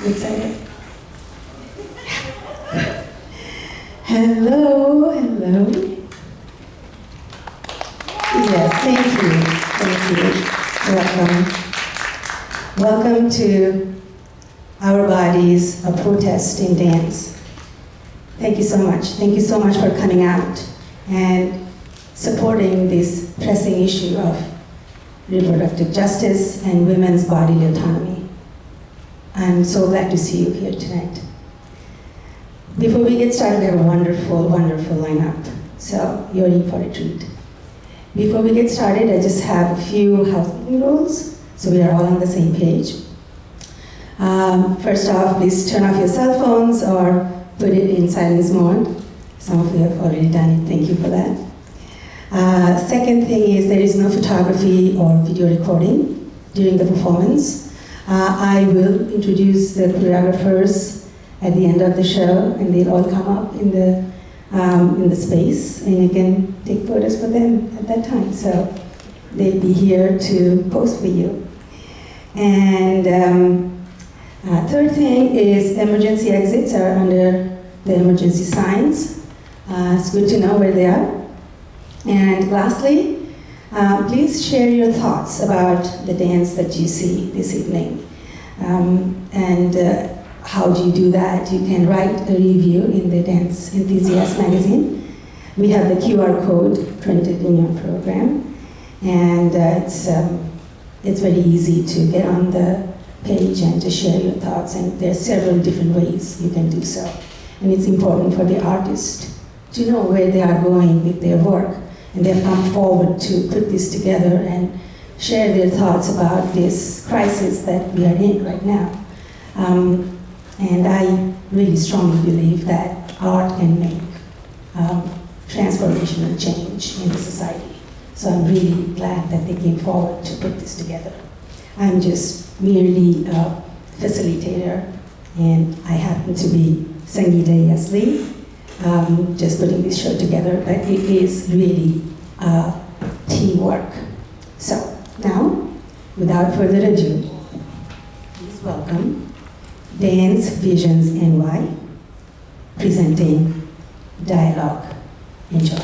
You excited? Hello, hello. Yes, thank you. Welcome. Welcome to Our Bodies, a Protest in Dance. Thank you so much. Thank you so much for coming out and supporting this pressing issue of reproductive justice and women's bodily autonomy. I'm so glad to see you here tonight. Before we get started, we have a wonderful, wonderful lineup, so you're in for a treat. Before we get started, I just have a few housekeeping rules, so we are all on the same page. First off, please turn off your cell phones or put it in silence mode. Some of you have already done it, thank you for that. Second thing is there is no photography or video recording during the performance. I will introduce the choreographers at the end of the show, and they'll all come up in the space, and you can take photos for them at that time. So they'll be here to pose for you. And third thing is emergency exits are under the emergency signs. It's good to know where they are. And lastly, please share your thoughts about the dance that you see this evening. How do you do that? You can write a review in the Dance Enthusiast magazine. We have the QR code printed in your program, and it's very easy to get on the page and to share your thoughts, and there are several different ways you can do so. And it's important for the artist to know where they are going with their work, and they've come forward to put this together and share their thoughts about this crisis that we are in right now. And I really strongly believe that art can make transformational change in the society. So I'm really glad that they came forward to put this together. I'm just merely a facilitator, and I happen to be Sangeeta Yasli, just putting this show together, but it is really teamwork. So now, without further ado, please welcome Dance Visions NY, presenting Dialogue. Enjoy.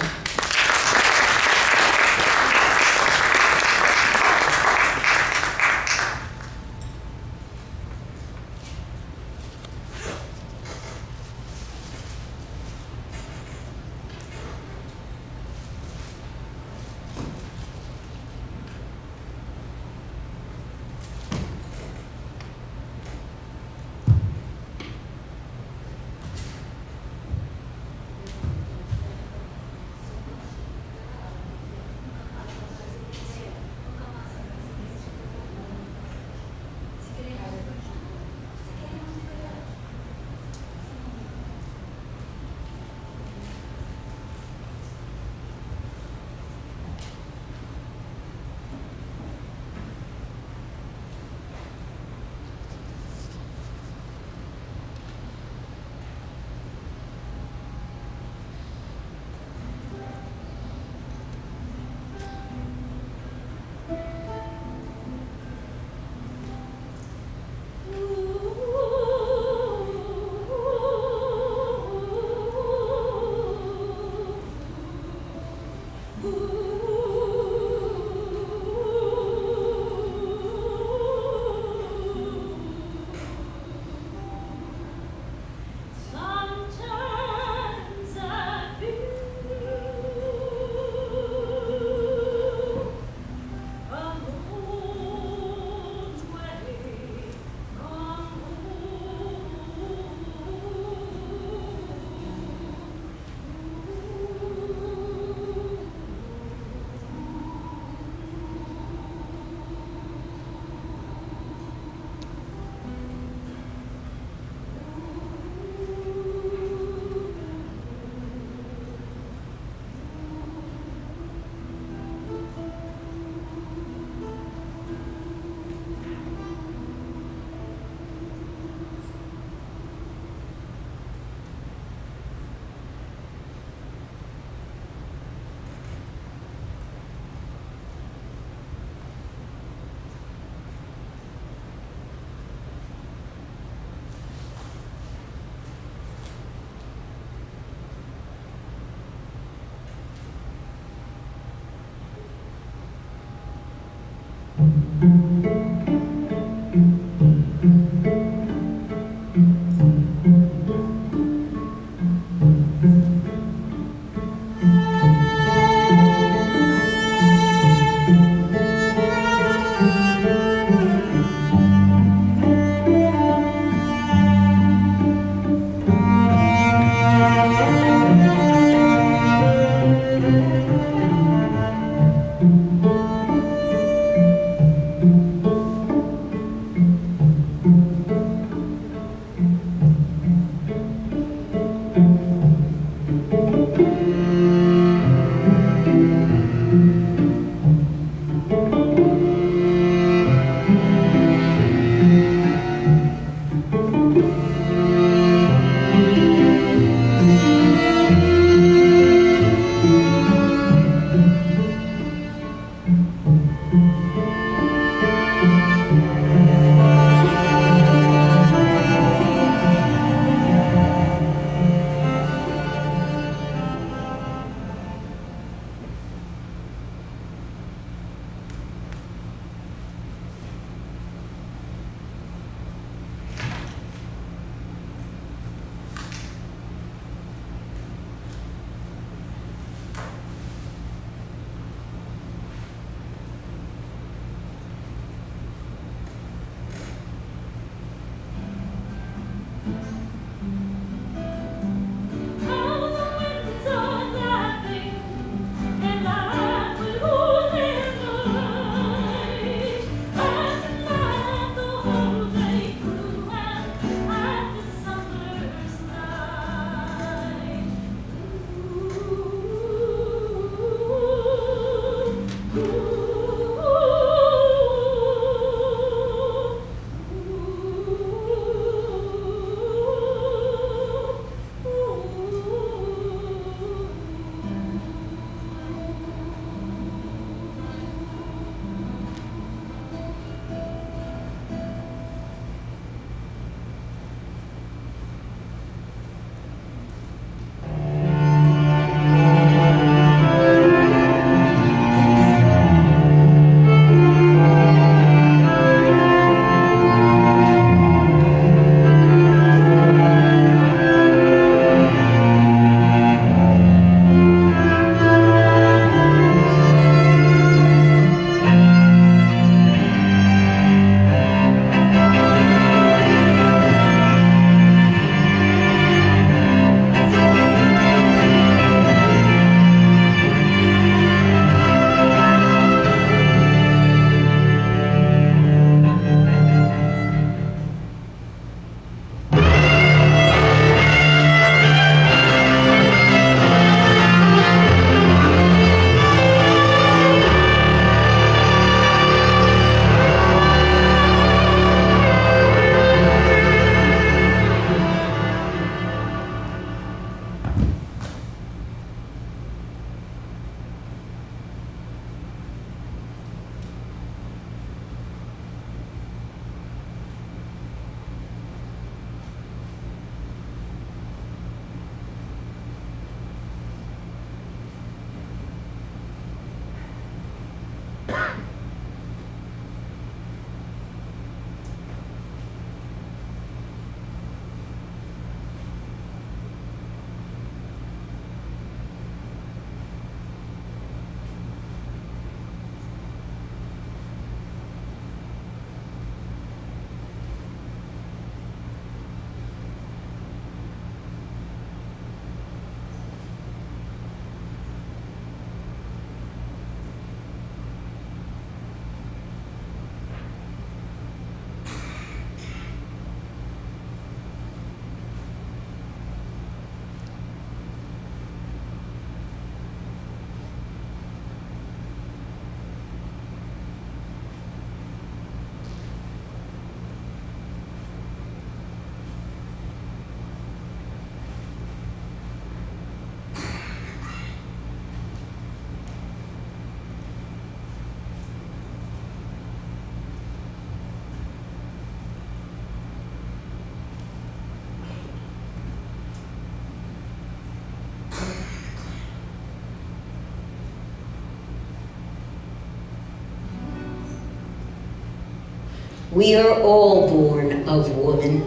We are all born of woman.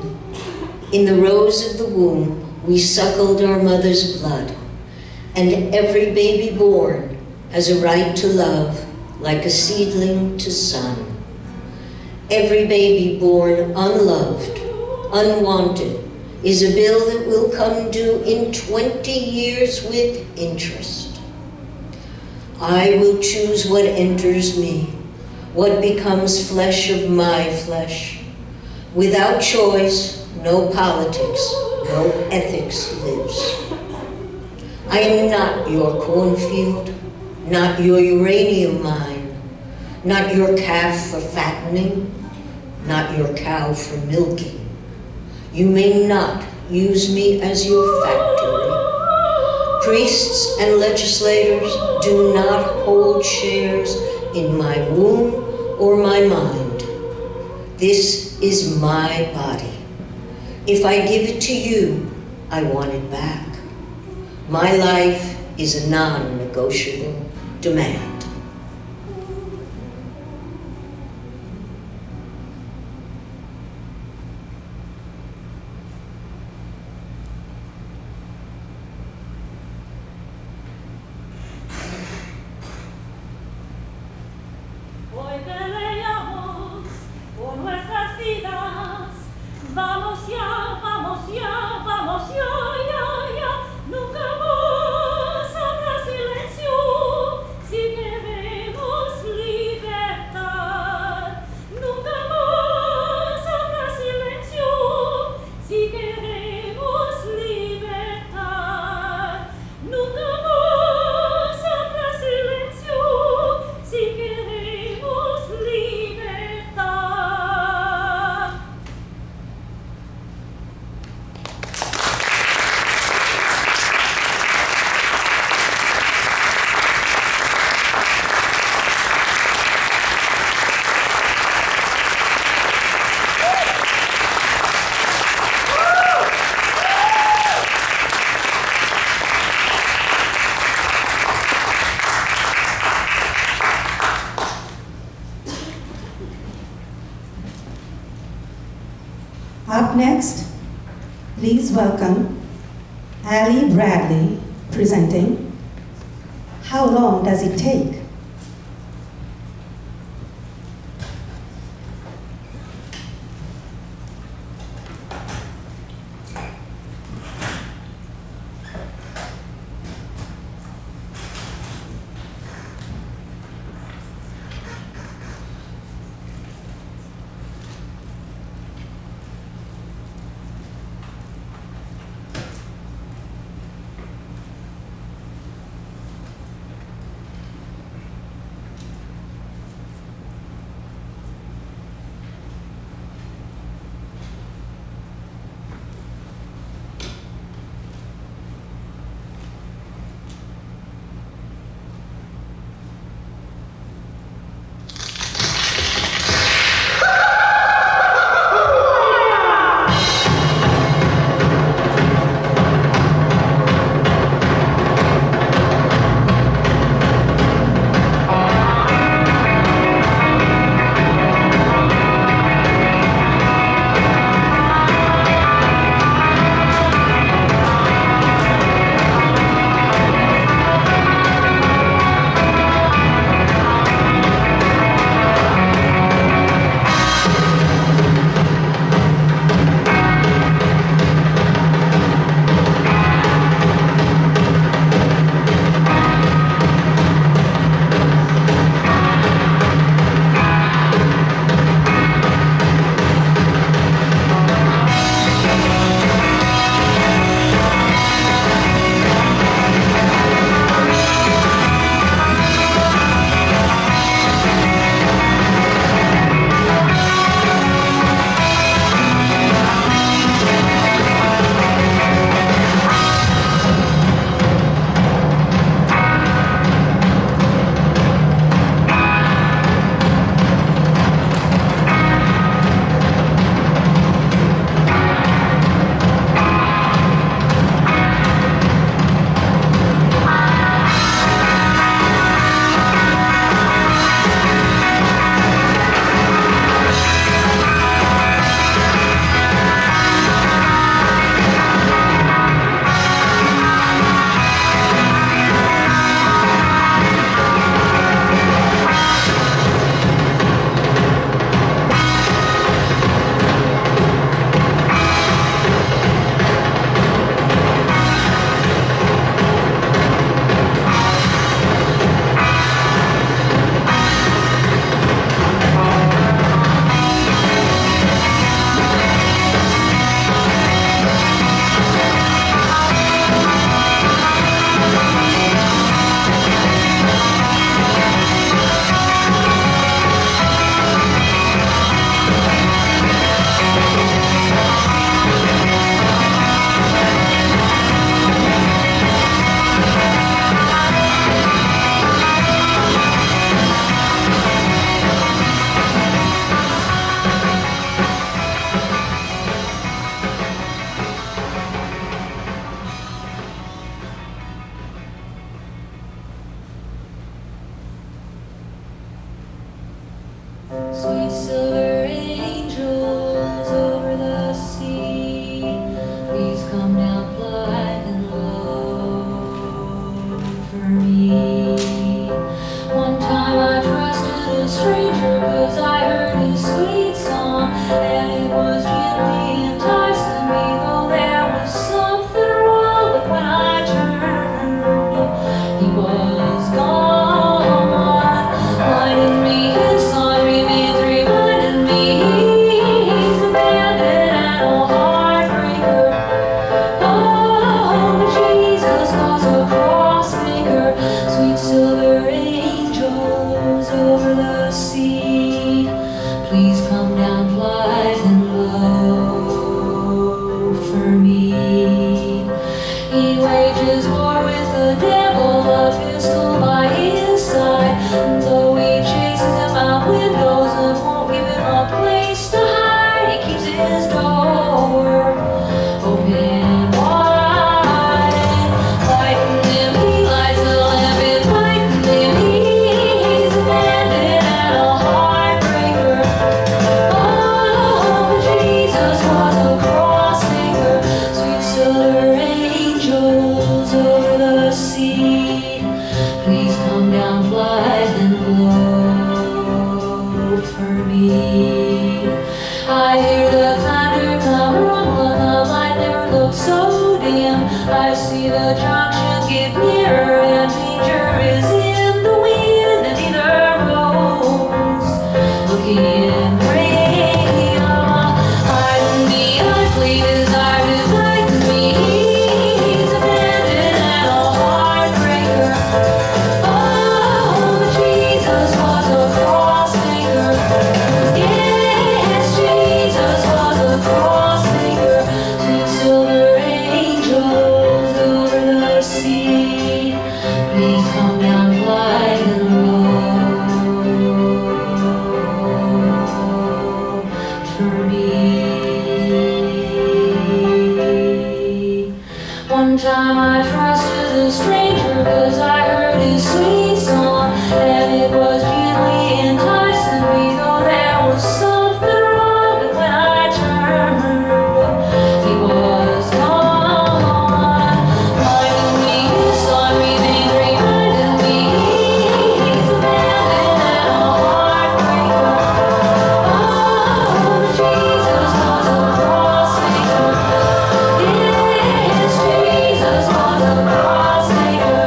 In the rose of the womb, we suckled our mother's blood, and every baby born has a right to love like a seedling to sun. Every baby born unloved, unwanted, is a bill that will come due in 20 years with interest. I will choose what enters me, what becomes flesh of my flesh. Without choice, no politics, no ethics lives. I am not your cornfield, not your uranium mine, not your calf for fattening, not your cow for milking. You may not use me as your factory. Priests and legislators do not hold shares in my womb or my mind. This is my body. If I give it to you, I want it back. My life is a non-negotiable demand. Hoy peleamos por nuestras vidas. Vamos ya, vamos ya, vamos ya, ya, ya. Nunca más habrá silencio si queremos libertad. Nunca más habrá silencio si queremos libertad. Nunca más habrá silencio si queremos libertad. Up next, please welcome Ali Bradley presenting How Long Does It Take? the junction get nearer, and danger is in the wind, and either roads looking great. Hiding behind fleet desire to guide me. He's abandoned and a heartbreaker. Oh, but Jesus was a cross maker. Yes, Jesus was a cross maker. Sweet silver angels over the sea, please come down, fly and roll for me. One time I trusted a stranger 'cause I heard his sweet song, and it was gently enticing me, though there was something wrong. But when I turned, he was gone. Reminding me his song remains, reminding me he's abandoned and a heartbreaker. Oh, Jesus was a cross maker. Yes, Jesus was a cross maker.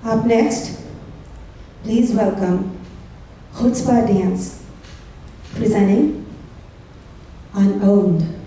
Up next, please welcome Chutzpah Dance, presenting Unowned.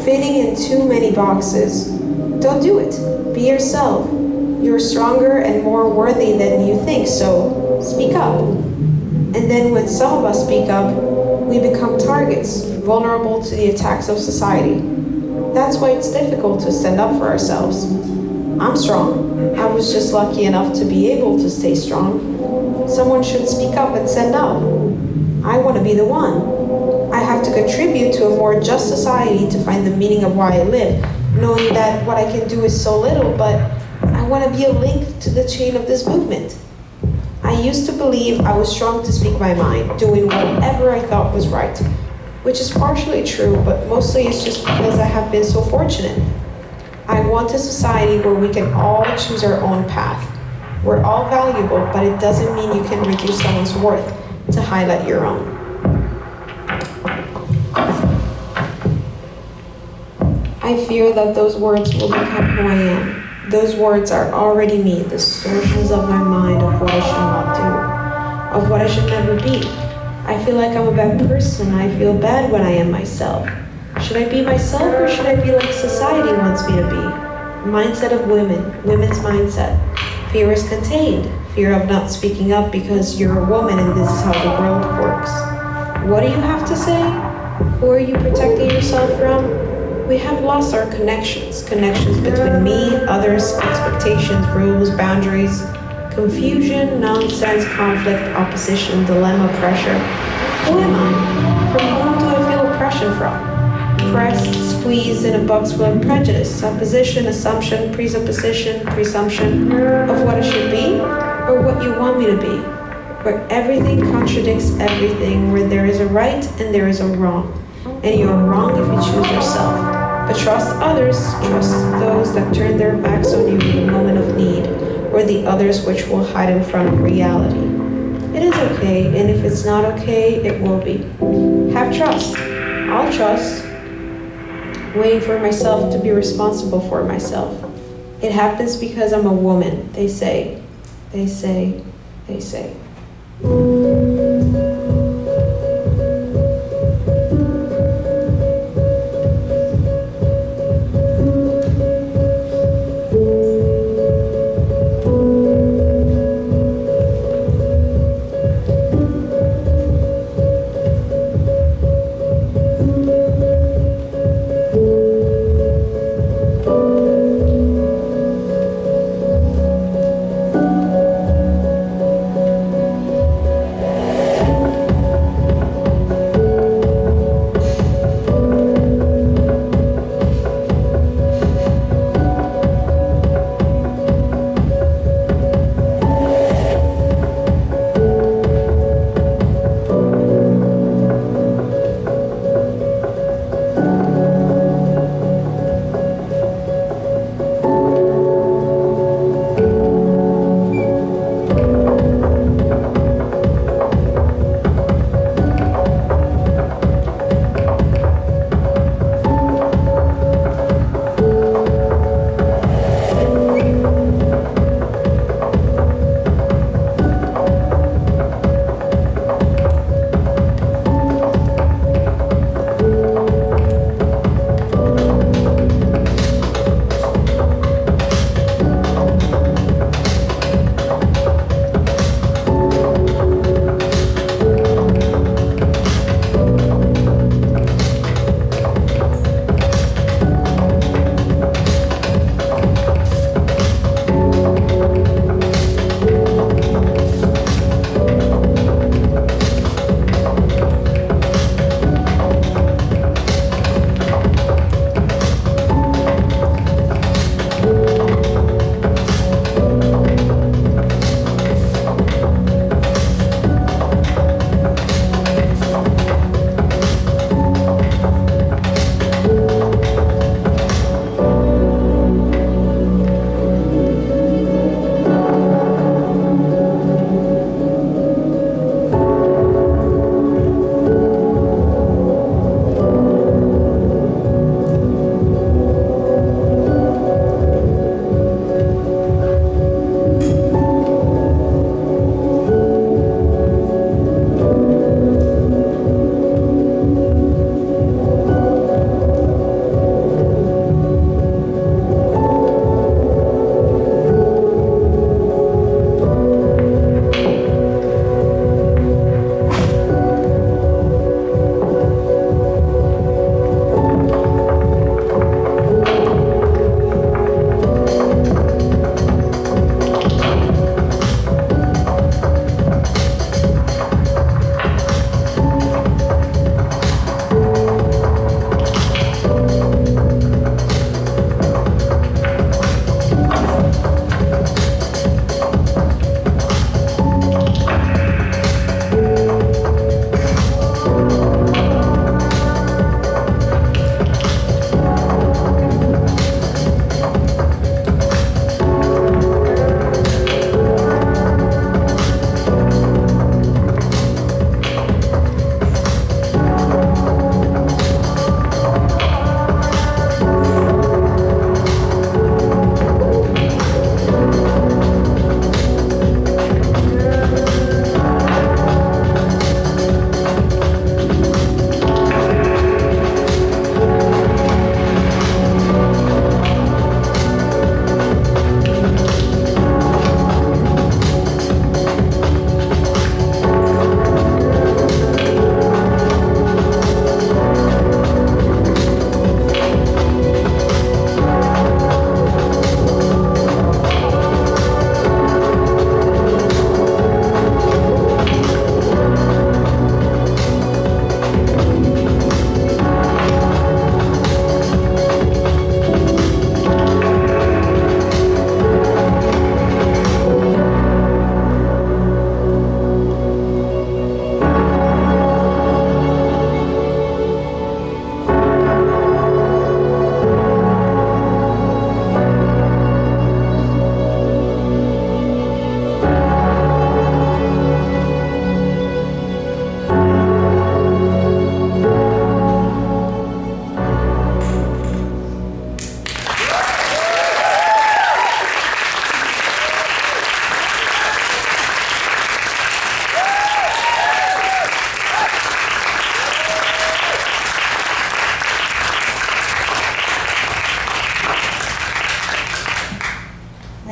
Fitting in too many boxes. Don't do it. Be yourself. You're stronger and more worthy than you think, so speak up. And then when some of us speak up, we become targets, vulnerable to the attacks of society. That's why it's difficult to stand up for ourselves. I'm strong. I was just lucky enough to be able to stay strong. Someone should speak up and stand up. I want to be the one. I have to contribute to a more just society to find the meaning of why I live, knowing that what I can do is so little, but I want to be a link to the chain of this movement. I used to believe I was strong to speak my mind, doing whatever I thought was right, which is partially true, but mostly it's just because I have been so fortunate. I want a society where we can all choose our own path. We're all valuable, but it doesn't mean you can reduce someone's worth to highlight your own. I fear that those words will become who I am. Those words are already me, distortions of my mind of what I should not do, of what I should never be. I feel like I'm a bad person. I feel bad when I am myself. Should I be myself or should I be like society wants me to be? Mindset of women, women's mindset. Fear is contained. Fear of not speaking up because you're a woman and this is how the world works. What do you have to say? Who are you protecting yourself from? We have lost our connections between me, others, expectations, rules, boundaries, confusion, nonsense, conflict, opposition, dilemma, pressure. Who am I? From whom do I feel oppression from? Pressed, squeezed in a box full of prejudice, supposition, assumption, presupposition, presumption of what I should be or what you want me to be, where everything contradicts everything, where there is a right and there is a wrong, and you are wrong if you choose yourself. But trust others, trust those that turn their backs on you in a moment of need, or the others which will hide in front of reality. It is okay, and if it's not okay, it will be. Have trust. I'll trust. Waiting for myself to be responsible for myself. It happens because I'm a woman, they say. They say, they say.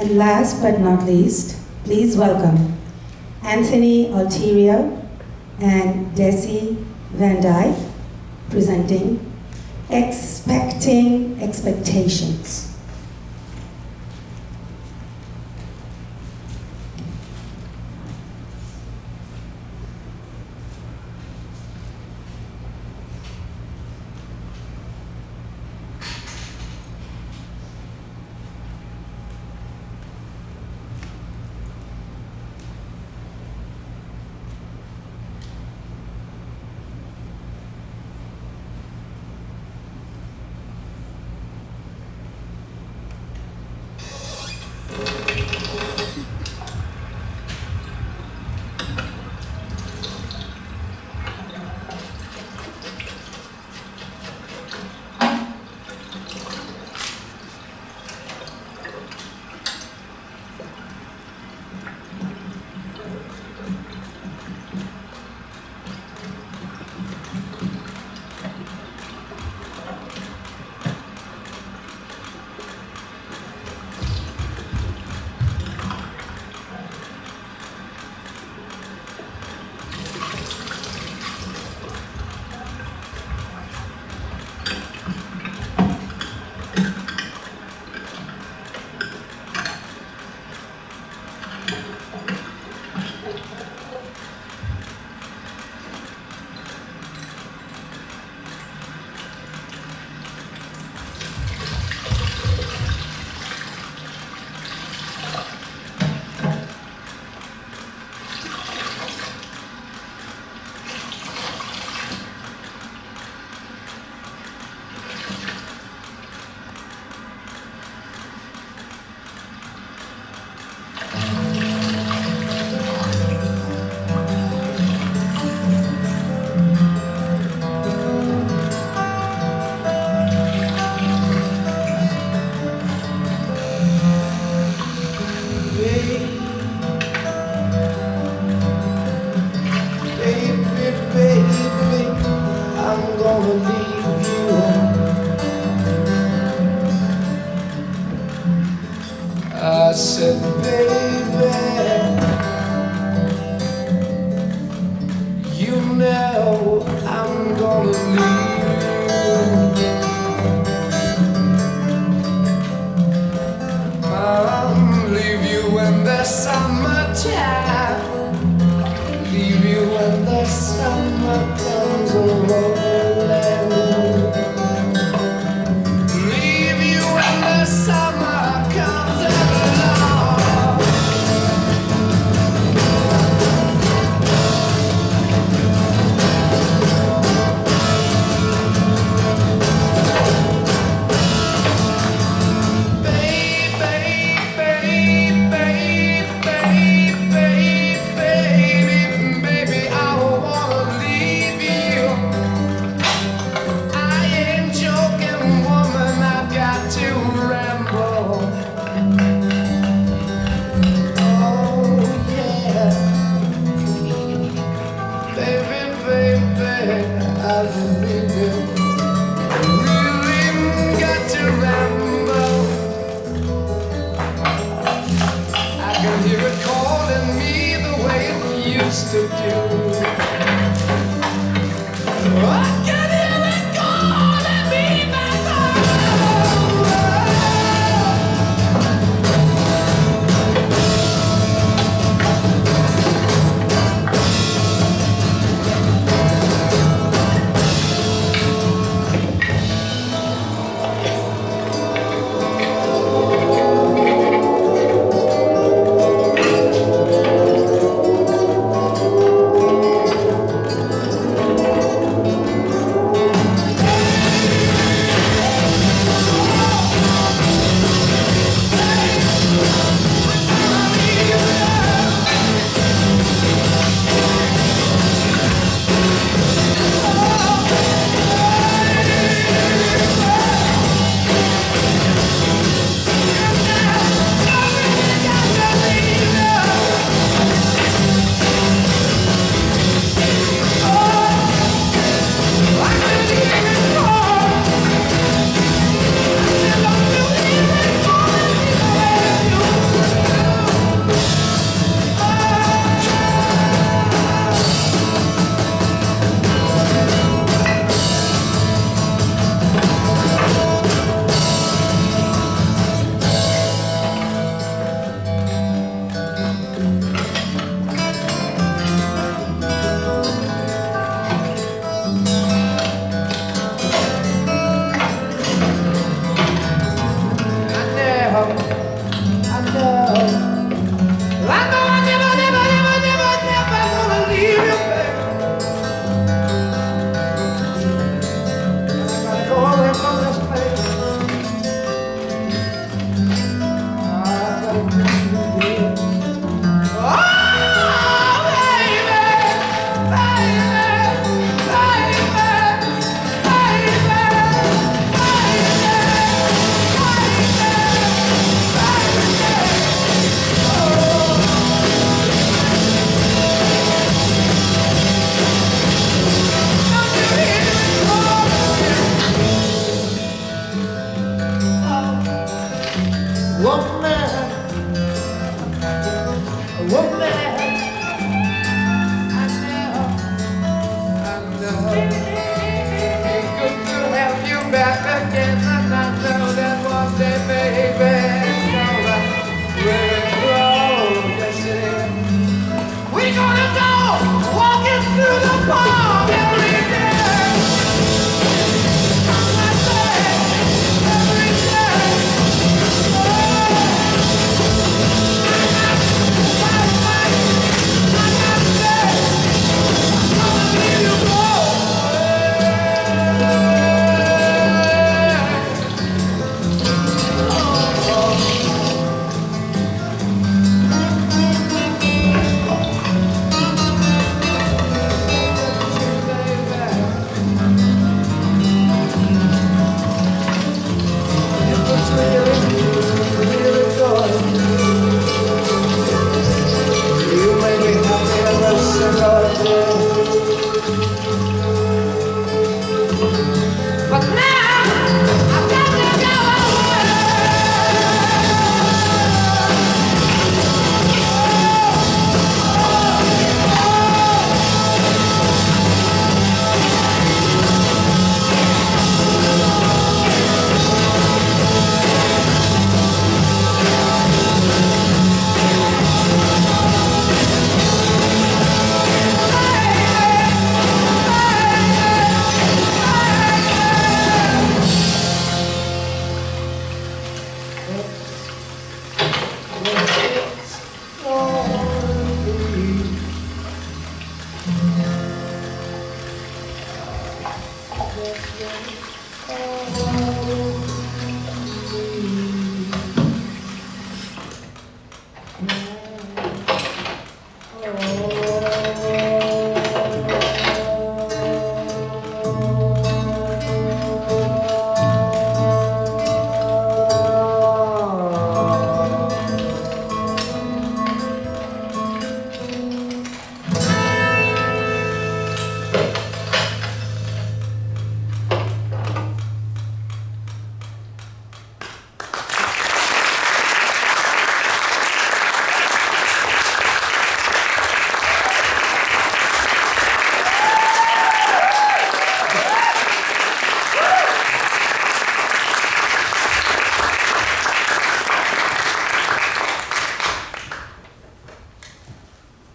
And last but not least, please welcome Anthony Alterio and Desi Van Dyke presenting Expecting Expectations. I said, baby, you know I'm gonna leave you. Leave you when the summertime, leave you when the summer comes along. Leave you when the summer comes along. Baby, I don't wanna leave you. I ain't joking, woman, I've got to ramble. Oh, yeah. Baby, I really got to ramble. I can hear it calling me the way it used to do. I can hear it calling me back home.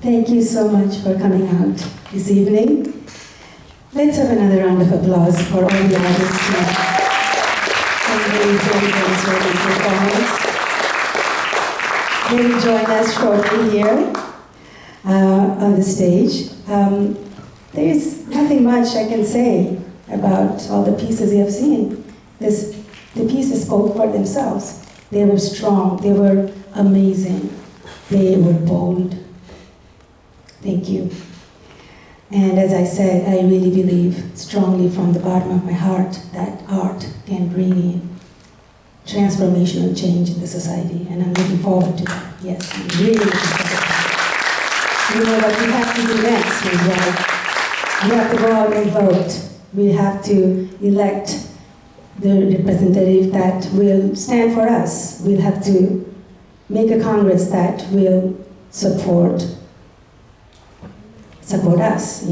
Thank you so much for coming out this evening. Let's have another round of applause for all the artists and very performers. They will join us shortly here on the stage. There is nothing much I can say about all the pieces you have seen. The pieces spoke for themselves. They were strong, they were amazing, they were bold. Thank you. And as I said, I really believe strongly from the bottom of my heart that art can bring in transformational change in the society, and I'm looking forward to that. Yes, I'm really looking forward to that. You know what we have to do next is we have to go out and vote. We have to elect the representative that will stand for us. We'll have to make a Congress that will support us,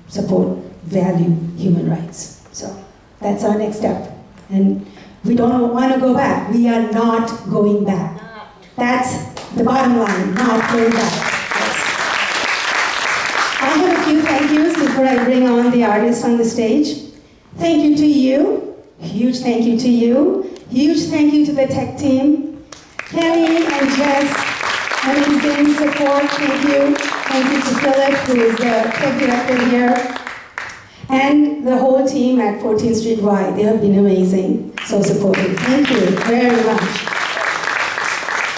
support, value human rights. So that's our next step. And we don't want to go back. We are not going back. That's the bottom line, not going back. Yes. I have a few thank yous before I bring on the artists on the stage. Thank you to you. Huge thank you to you. Huge thank you to the tech team. Kenny and Jess, amazing support. Thank you. Thank you to Philip, who is the tech director here, and the whole team at 14th Street Y. They have been amazing, so supportive. Thank you very much.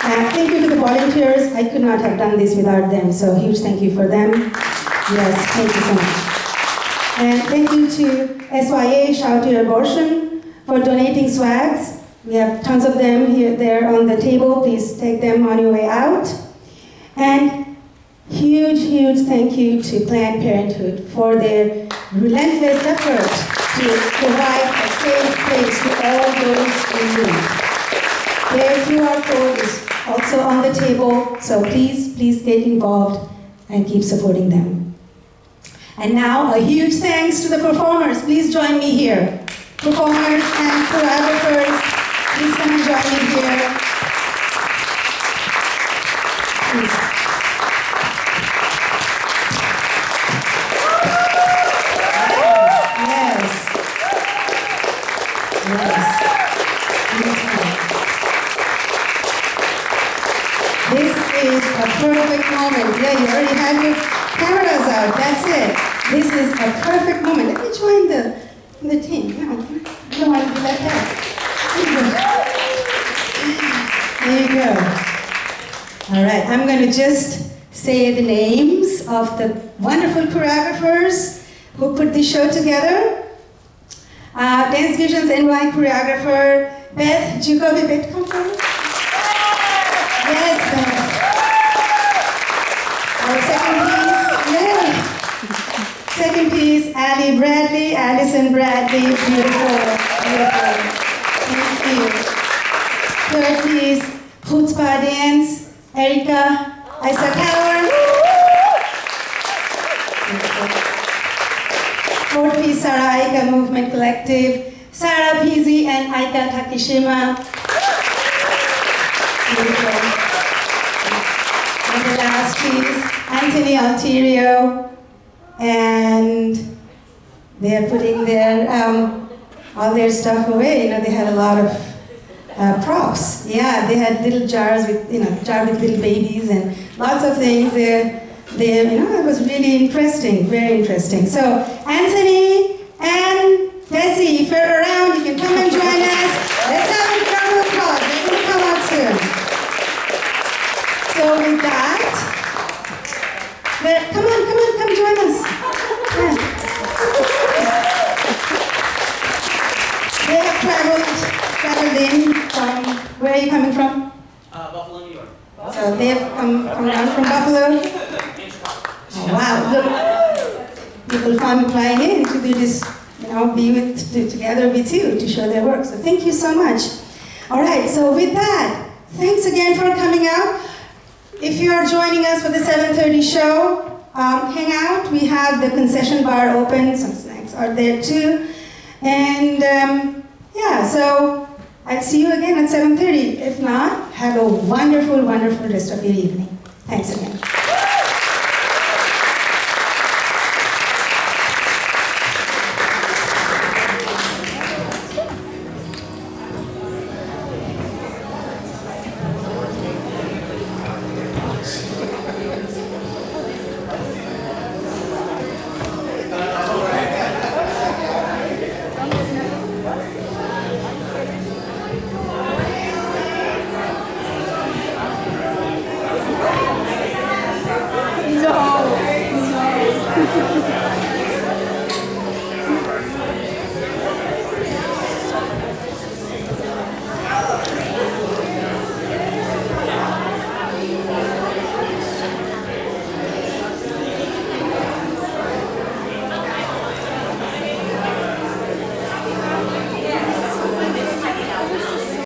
Thank you to the volunteers. I could not have done this without them, so huge thank you for them. Yes, thank you so much. And thank you to SYA, Shout to Abortion, for donating swags. We have tons of them there on the table. Please take them on your way out. And huge thank you to Planned Parenthood for their relentless effort to provide a safe place to all those in need. Their QR code is also on the table, so please get involved and keep supporting them. And now a huge thanks to the performers. Please join me here. Performers and choreographers, please come and join me here. Please. a perfect moment. Yeah, you already have your cameras out. That's it. This is a perfect moment. Let me join the team. Yeah, I don't want to be left out. There you go. All right, I'm going to just say the names of the wonderful choreographers who put this show together. Dance Visions NY choreographer Beth Jukovi. Beth, come forward. Yes, Beth. Our second piece, Ali Bradley, Allison Bradley. Beautiful, beautiful. Thank you. Third piece, Chutzpah Dance, Erika Isaac-Hauer. Fourth piece, Sarah Aika Movement Collective, Sarah Pizzi and Aika Takishima. Beautiful. And the last piece, Anthony Alterio, and they are putting their all their stuff away. You know, they had a lot of props. Yeah, they had little jars with jar with little babies and lots of things there. It was really interesting, very interesting. So Anthony and Bessie, if you're around, you can come and join us. Let's have a round of applause. They're going to come out soon. So with that, come join us. Yeah. They have traveled in from, where are you coming from? Buffalo, New York. So they have come down from Buffalo. Oh, wow, look, people flying in to do this, be together with you to show their work. So thank you so much. All right, so with that, thanks again for coming out. If you are joining us for the 7:30 show, hang out. We have the concession bar open, some snacks are there too. And yeah, so I'll see you again at 7:30. If not, have a wonderful, wonderful rest of your evening. Thanks again.